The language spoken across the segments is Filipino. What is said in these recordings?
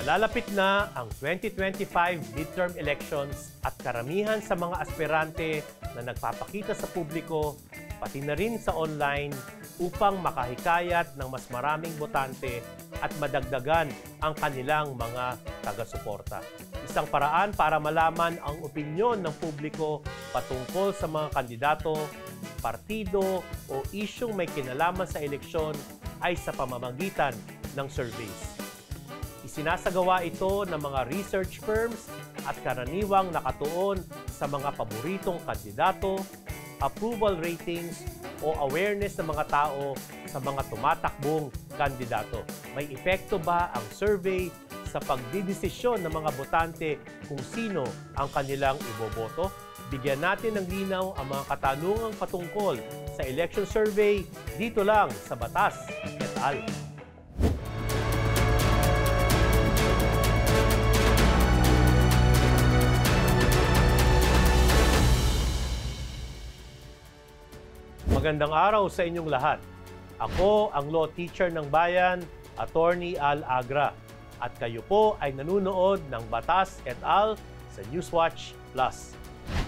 Malalapit na ang 2025 midterm elections at karamihan sa mga aspirante na nagpapakita sa publiko, pati na rin sa online, upang makahikayat ng mas maraming botante at madagdagan ang kanilang mga taga-suporta. Isang paraan para malaman ang opinyon ng publiko patungkol sa mga kandidato, partido o isyung may kinalaman sa eleksyon ay sa pamamagitan ng surveys. Isinasagawa ito ng mga research firms at karaniwang nakatuon sa mga paboritong kandidato, approval ratings o awareness ng mga tao sa mga tumatakbong kandidato. May epekto ba ang survey sa pagdidesisyon ng mga botante kung sino ang kanilang iboboto? Bigyan natin ng linaw ang mga katanungang patungkol sa election survey dito lang sa Batas et al. Magandang araw sa inyong lahat. Ako ang law teacher ng bayan, Attorney Al Agra. At kayo po ay nanunood ng Batas et al. Sa Newswatch Plus.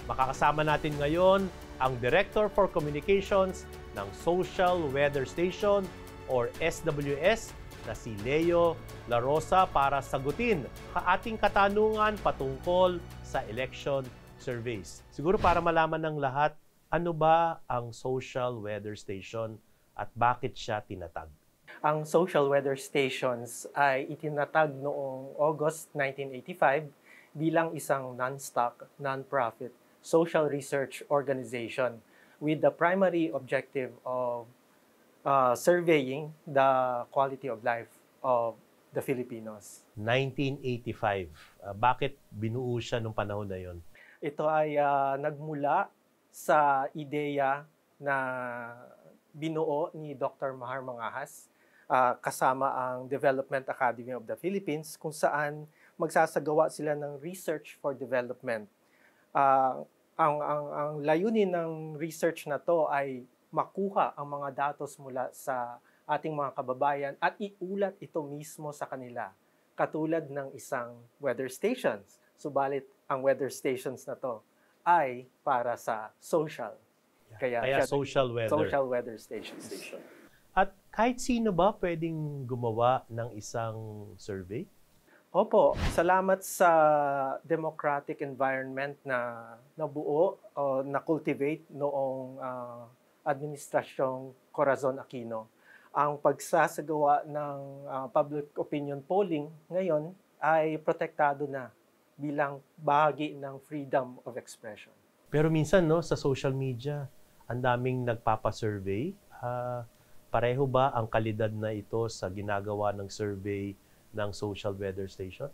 Makakasama natin ngayon ang Director for Communications ng Social Weather Station or SWS na si Leo La Rosa para sagutin ang ating katanungan patungkol sa election surveys. Siguro para malaman ng lahat, ano ba ang Social Weather Station at bakit siya tinatag? Ang Social Weather Stations ay itinatag noong August 1985 bilang isang non-stock, non-profit social research organization with the primary objective of surveying the quality of life of the Filipinos. 1985. Bakit binuo siya nung panahon na yon? Ito ay nagmula sa ideya na binuo ni Dr. Mahar Mangahas kasama ang Development Academy of the Philippines kung saan magsasagawa sila ng research for development. Ang layunin ng research na to ay makuha ang mga datos mula sa ating mga kababayan at iulat ito mismo sa kanila, katulad ng isang weather stations. Subalit, ang weather stations na to ay para sa social. Kaya social weather station. At kahit sino ba pwedeng gumawa ng isang survey? Opo, salamat sa democratic environment na nabuo o na-cultivate noong Administrasyong Corazon Aquino. Ang pagsasagawa ng public opinion polling ngayon ay protektado na bilang bahagi ng freedom of expression. Pero minsan sa social media, ang daming nagpapa-survey. Pareho ba ang kalidad na ito sa ginagawa ng survey ng Social Weather Station?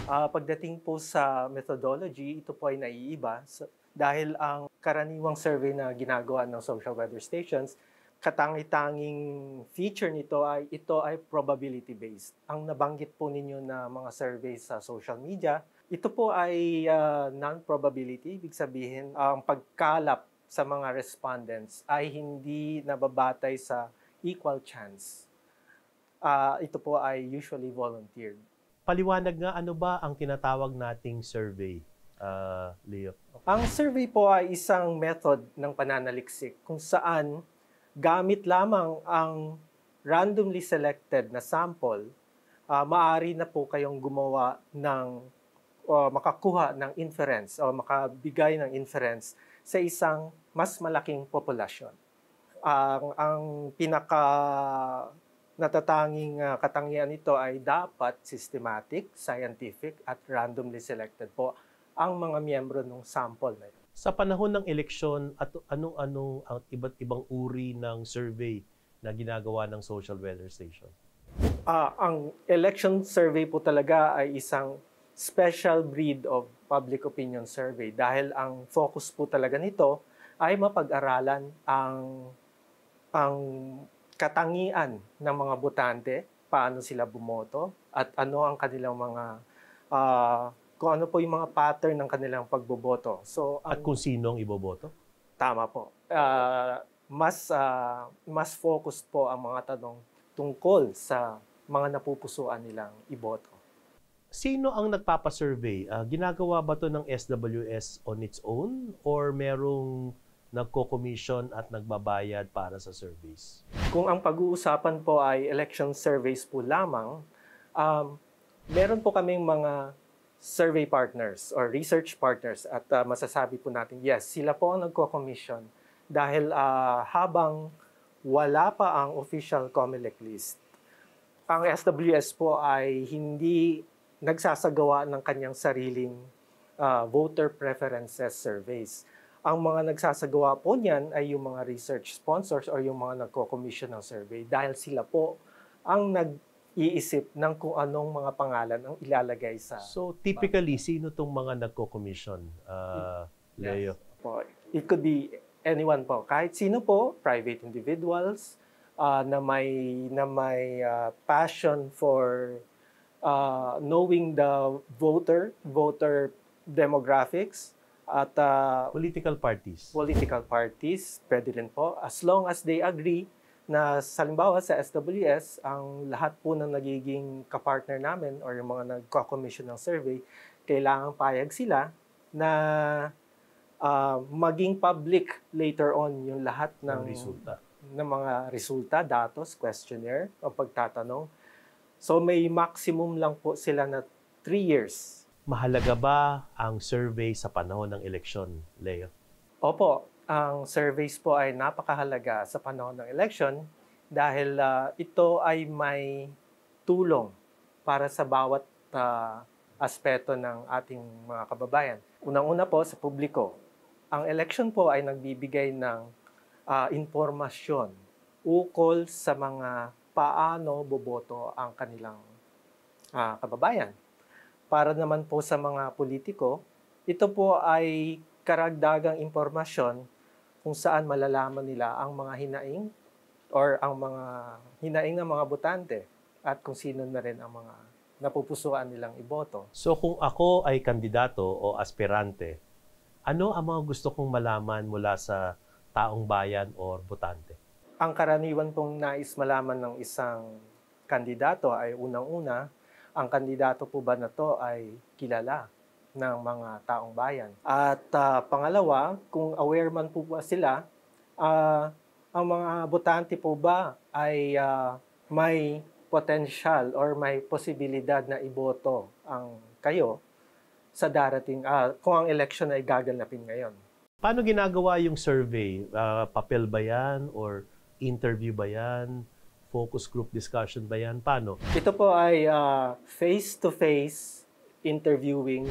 Pagdating po sa methodology, ito po ay naiiba dahil ang karaniwang survey na ginagawa ng Social Weather Stations, katangi-tanging feature nito ay ito ay probability-based. Ang nabanggit po ninyo na mga survey sa social media, ito po ay non-probability, ibig sabihin ang pagkalap sa mga respondents ay hindi nababatay sa equal chance. Ito po ay usually volunteered. Paliwanag nga, ano ba ang tinatawag nating survey, Leo? Ang survey po ay isang method ng pananaliksik kung saan gamit lamang ang randomly selected na sample, maaari na po kayong gumawa ng makakuha ng inference o makabigay ng inference sa isang mas malaking populasyon. Ang pinaka natatanging katangian nito ay dapat systematic, scientific at randomly selected po ang mga miyembro ng sample na ito. Sa panahon ng eleksyon, at ano-ano ang iba't ibang uri ng survey na ginagawa ng Social Weather Station? Ang election survey po talaga ay isang special breed of public opinion survey dahil ang focus po talaga nito ay mapag-aralan ang katangian ng mga botante, paano sila bumoto, at ano ang kanilang mga kung ano po yung mga pattern ng kanilang pagboboto. At kung sino ang iboboto? Tama po. Mas focused po ang mga tanong tungkol sa mga napupusuan nilang iboto. Sino ang nagpapasurvey? Ginagawa ba to ng SWS on its own or merong nagko-commission at nagbabayad para sa surveys? Kung ang pag-uusapan po ay election surveys po lamang, meron po kaming mga survey partners or research partners at masasabi po natin, yes, sila po ang nagko-commission dahil habang wala pa ang official COMELEC list, ang SWS po ay hindi nagsasagawa ng kanyang sariling voter preferences surveys. Ang mga nagsasagawa po niyan ay yung mga research sponsors or yung mga nagko-commission ng survey dahil sila po ang nag-iisip ng kung anong mga pangalan ang ilalagay sa... So typically, sino tong mga nagko-commission, Leo? Po. It could be anyone po. Kahit sino po, private individuals na may passion for knowing the voter demographics at Political parties. Pwede rin po. As long as they agree na halimbawa sa SWS, ang lahat po ng nagiging kapartner namin or yung mga nagko-commission ng survey, kailangan payag sila na maging public later on yung lahat ng mga resulta, datos, questionnaire, o pagtatanong. So may maximum lang po sila na 3 years. Mahalaga ba ang survey sa panahon ng eleksyon, Leo? Opo, ang surveys po ay napakahalaga sa panahon ng election dahil ito ay may tulong para sa bawat aspeto ng ating mga kababayan. Unang-una po sa publiko. Ang election po ay nagbibigay ng impormasyon ukol sa mga paano boboto ang kanilang kababayan. Para naman po sa mga politiko, ito po ay karagdagang impormasyon kung saan malalaman nila ang mga hinaing or ang mga hinaing ng mga botante at kung sino na rin ang mga napupusuan nilang iboto. So kung ako ay kandidato o aspirante, ano ang mga gusto kong malaman mula sa taong bayan o botante? Ang karaniwan pong nais malaman ng isang kandidato ay unang-una, ang kandidato po ba na to ay kilala ng mga taong bayan. At pangalawa, kung aware man po ba sila, ang mga botante po ba ay may potential or may posibilidad na iboto ang kayo sa darating, kung ang election ay gaganapin ngayon. Paano ginagawa yung survey? Papel ba yan or interview ba yan? Focus group discussion ba yan? Paano? Ito po ay face-to-face interviewing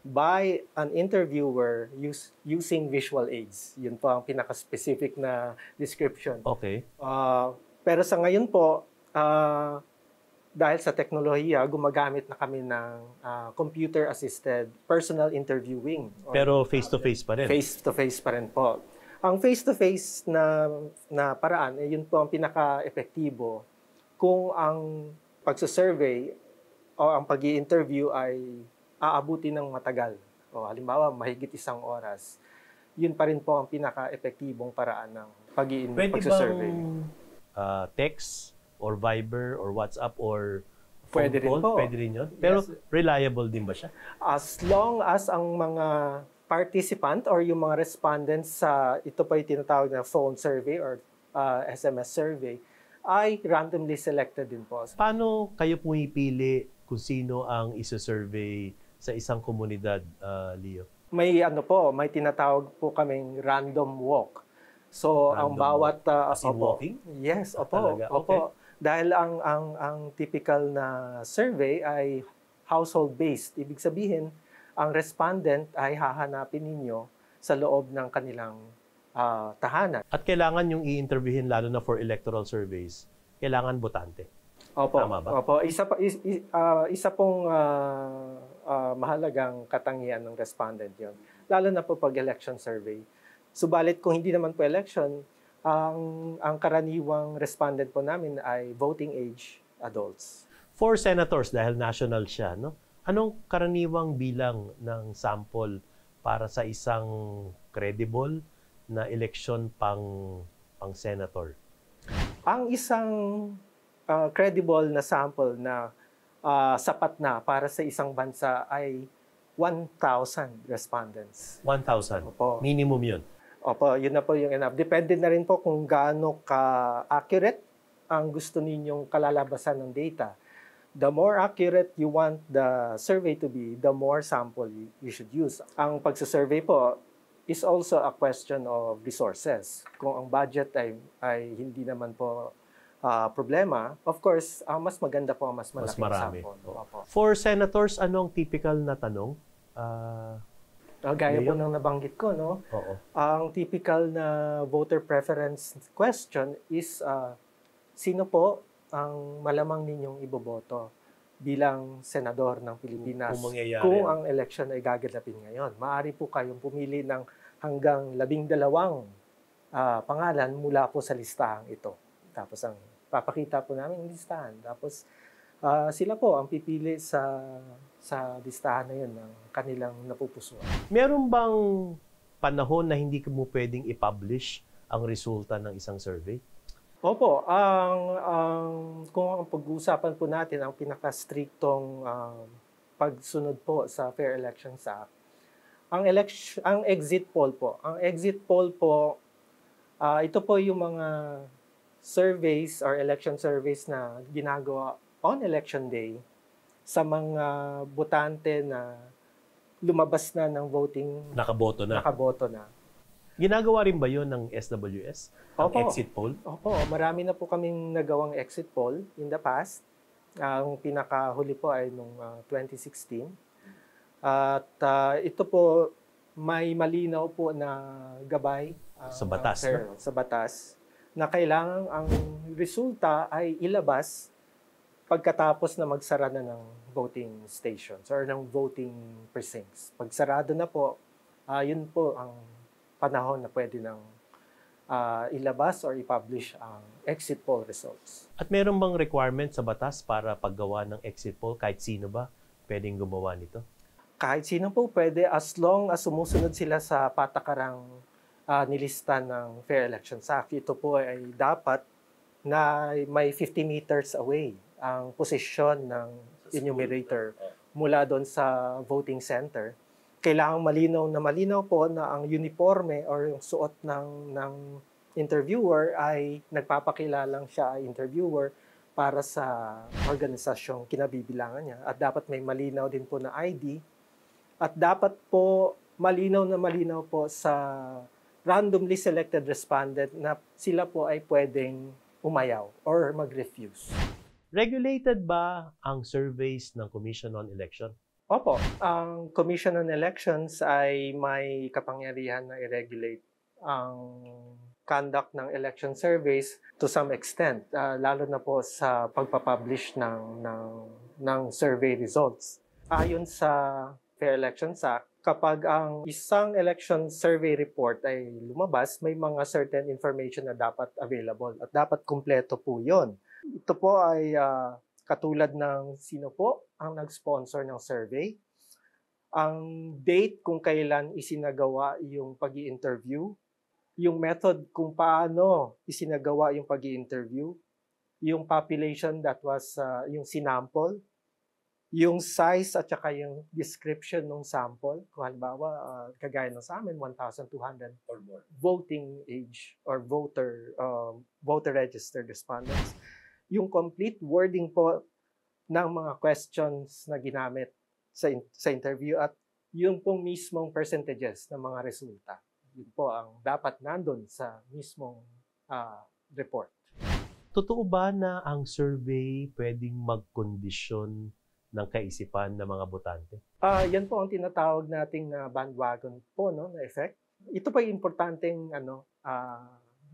by an interviewer using visual aids. Yun po ang pinaka-specific na description. Okay. Pero sa ngayon po, dahil sa teknolohiya, gumagamit na kami ng computer-assisted personal interviewing. Pero face-to-face pa rin? Face-to-face pa rin po. Ang face-to-face na paraan, yun po ang pinaka-epektibo kung ang pagsasurvey o ang pag-i-interview ay aabuti ng matagal. O halimbawa, mahigit 1 oras. Yun pa rin po ang pinaka-epektibong paraan ng pag-i-survey. Text or Viber or WhatsApp or phone Pwede rin call? po. Pwede rin yun? Pero Yes. reliable din ba siya? As long as ang mga participant or yung mga respondents sa ito pa yung tinatawag na phone survey or SMS survey ay randomly selected din po. Paano kayo pumipili kung sino ang isa-survey sa isang komunidad, Leo? May may tinatawag po kaming random walk. So ang Random bawat As in walking? Yes, opo. Talaga? Opo. Okay. Dahil ang typical na survey ay household based. Ibig sabihin, ang respondent ay hahanapin ninyo sa loob ng kanilang tahanan. At kailangan yung i-interviewin lalo na for electoral surveys, kailangan botante. Opo. Tama ba? Opo. Isa pong mahalagang katangian ng respondent 'yon. Lalo na po pag election survey. Subalit kung hindi naman po election, ang karaniwang respondent po namin ay voting age adults. For senators, dahil national siya, no? Anong karaniwang bilang ng sample para sa isang credible na eleksyon pang senator? Ang isang credible na sample na sapat na para sa isang bansa ay 1,000 respondents. 1,000. Opo. Minimum yun. Opo, yun na po yung enough. Depende na rin po kung gaano ka-accurate ang gusto ninyong kalalabasan ng data. The more accurate you want the survey to be, the more sample you should use. Ang pagsasurvey po is also a question of resources. Kung ang budget ay hindi naman po problema, of course, mas maganda po, mas Mas malaking marami. sample. Opo. For senators, anong typical na tanong? Gaya po Mayor? ng nabanggit ko, no? Oo. Ang typical na voter preference question is, sino po ang malamang ninyong iboboto bilang senador ng Pilipinas Kung mangyayari kung yan. ang election ay gaganapin ngayon? Maaari po kayong pumili ng hanggang 12 pangalan mula po sa listahang ito. Tapos ang papakita po namin yung listahan. Tapos sila po ang pipili sa listahan na yun ng kanilang napupusuan. Meron bang panahon na hindi mo pwedeng i-publish ang resulta ng isang survey? Opo, kung ang pag-uusapan po natin ang pinaka-striktong pagsunod po sa Fair Elections Act, ang exit poll po. Ang exit poll po, ito po yung mga surveys or election surveys na ginagawa on election day sa mga botante na lumabas na ng voting, Nakaboto na. nakaboto na. Ginagawa rin ba yun ng SWS? Ang Opo. exit poll? Opo, marami na po kaming nagawang exit poll in the past. Ang pinakahuli po ay noong 2016. At ito po may malinaw po na gabay Sa batas, sa batas na kailangan ang resulta ay ilabas pagkatapos na magsara na ng voting stations or ng voting precincts. Pag sarado na po, yun po ang panahon na pwede nang ilabas or i-publish ang exit poll results. At meron bang requirement sa batas para paggawa ng exit poll? Kahit sino ba pwedeng gumawa nito? Kahit sino po pwede as long as sumusunod sila sa patakarang nilista ng Fair Elections Act. Ito po ay dapat na may 50 meters away ang posisyon ng enumerator mula doon sa voting center. Kailangang malinaw po na ang uniforme or yung suot ng interviewer ay nagpapakilalang siya ay interviewer para sa organisasyong kinabibilangan niya. At dapat may malinaw din po na ID. At dapat po malinaw po sa randomly selected respondent na sila po ay pwedeng umayaw or mag-refuse. Regulated ba ang surveys ng Commission on Election? Opo, ang Commission on Elections ay may kapangyarihan na i-regulate ang conduct ng election surveys to some extent, lalo na po sa pagpapublish ng survey results. Ayon sa Fair Elections Act, kapag ang isang election survey report ay lumabas, may mga certain information na dapat available at dapat kumpleto po yon. Ito po ay katulad ng sino po ang nag-sponsor ng survey, ang date kung kailan isinagawa yung pag-i-interview, yung method kung paano isinagawa yung pag-i-interview, yung population that was yung sinample, yung size at saka yung description ng sample. Kung halimbawa, kagaya ng sa amin, 1,200 Or more. voting age or voter registered respondents. Yung complete wording po ng mga questions na ginamit sa interview at yung pong mismong percentages ng mga resulta. Yun po ang dapat nandun sa mismong report. Totoo ba na ang survey pwedeng magkondisyon ng kaisipan ng mga botante? Yan po ang tinatawag nating bandwagon po, no, na effect. Ito pa yung importanteng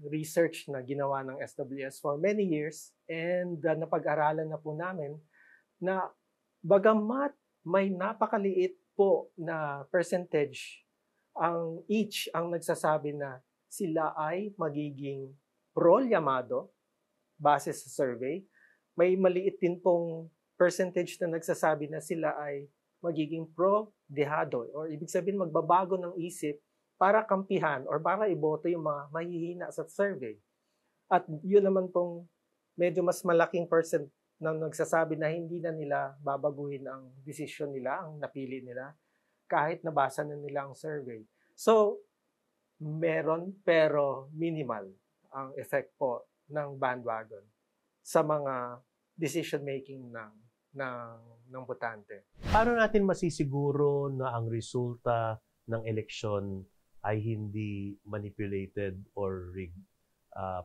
research na ginawa ng SWS for many years and napag-aralan na po namin na bagamat may napakaliit po na percentage ang nagsasabi na sila ay magiging pro-llamado base sa survey, may maliit din pong percentage na nagsasabi na sila ay magiging pro-dehado or ibig sabihin magbabago ng isip para kampihan or para iboto yung mga mahihina sa survey. At yun naman pong medyo mas malaking na nagsasabi na hindi na nila babaguhin ang desisyon nila, ang napili nila, kahit nabasa na nila ang survey. So, meron pero minimal ang effect po ng bandwagon sa mga decision-making ng botante. Paano natin masisiguro na ang resulta ng eleksyon ay hindi manipulated or rigged?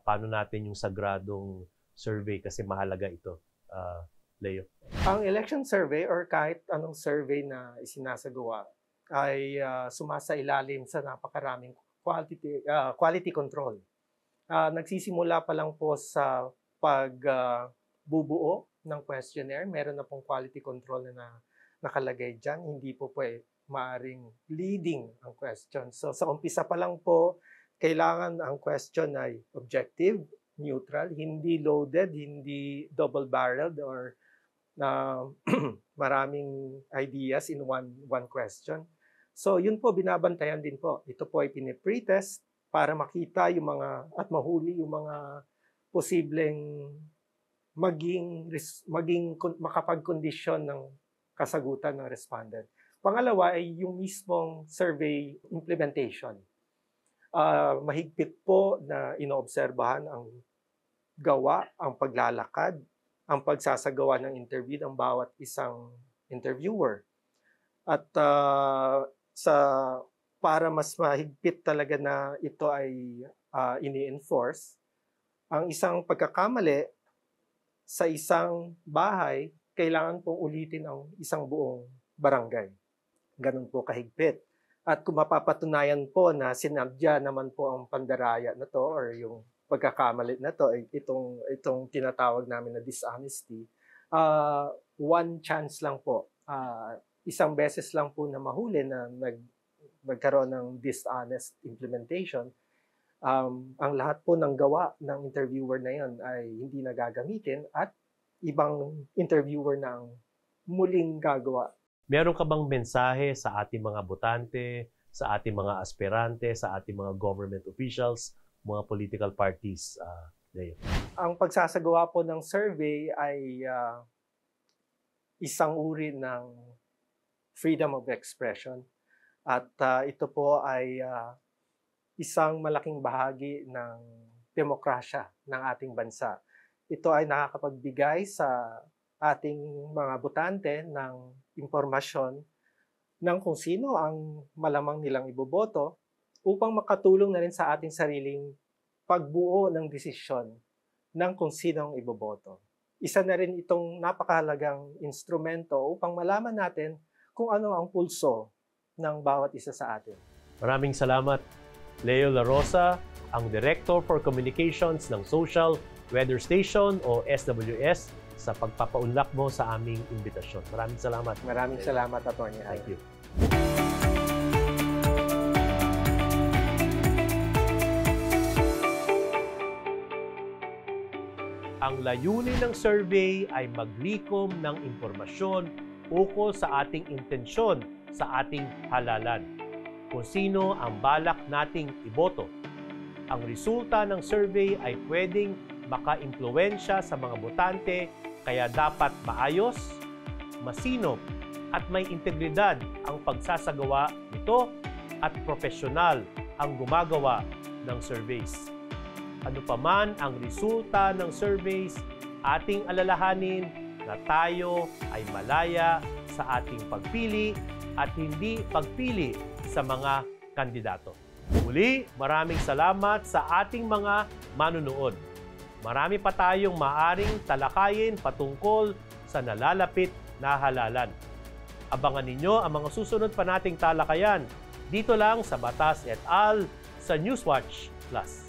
Paano natin yung sagradong survey, kasi mahalaga ito, Leo? Ang election survey or kahit anong survey na isinasagawa ay sumasailalim sa napakaraming quality control. Nagsisimula pa lang po sa pagbubuo ng questionnaire. Meron na pong quality control na nakalagay dyan. Hindi po maaring leading ang question. So sa umpisa pa lang po, kailangan ang question ay objective, neutral, hindi loaded, hindi double-barreled or maraming ideas in one question. So yun po, binabantayan din po. Ito po ay pinipretest para makita yung mga at mahuli yung mga posibleng maging makapagkondisyon ng kasagutan ng respondent. Pangalawa ay yung mismong survey implementation. Mahigpit po na inoobserbahan ang gawa, ang paglalakad, ang pagsasagawa ng interview ng bawat isang interviewer. At para mas mahigpit talaga na ito ay ini-enforce, ang isang pagkakamali sa isang bahay, kailangan pong ulitin ang isang buong barangay. Ganun po kahigpit. At kung mapapatunayan po na sinadya naman po ang pandaraya na to or yung pagkakamali na to, itong tinatawag namin na dishonesty, one chance lang po. Isang beses lang po na mahuli na nagkaroon ng dishonest implementation. Ang lahat po ng gawa ng interviewer na yan ay hindi na gagamitin at ibang interviewer na ang muling gagawa. Meron ka bang mensahe sa ating mga botante, sa ating mga aspirante, sa ating mga government officials, mga political parties, Leo? Ang pagsasagawa po ng survey ay isang uri ng freedom of expression. At ito po ay isang malaking bahagi ng demokrasya ng ating bansa. Ito ay nakakapagbigay sa ating mga botante ng impormasyon ng kung sino ang malamang nilang iboboto upang makatulong na rin sa ating sariling pagbuo ng desisyon ng kung sino ang iboboto. Isa na rin itong napakahalagang instrumento upang malaman natin kung ano ang pulso ng bawat isa sa atin. Maraming salamat, Leo La Rosa, ang Director for Communications ng Social Weather Station o SWS, sa pagpapaunlak mo sa aming imbitasyon. Maraming salamat. Maraming salamat, Atty. Thank you. Ang layunin ng survey ay maglikom ng impormasyon ukol sa ating intensyon sa ating halalan, kung sino ang balak nating iboto. Ang resulta ng survey ay pwedeng maka-impluwensya sa mga botante, kaya dapat maayos, masinop at may integridad ang pagsasagawa nito at profesional ang gumagawa ng surveys. Ano pa man ang resulta ng surveys, ating alalahanin na tayo ay malaya sa ating pagpili at hindi pagpili sa mga kandidato. Muli, maraming salamat sa ating mga manunood. Marami pa tayong maaring talakayin patungkol sa nalalapit na halalan. Abangan ninyo ang mga susunod pa nating talakayan dito lang sa Batas et al. Sa Newswatch Plus.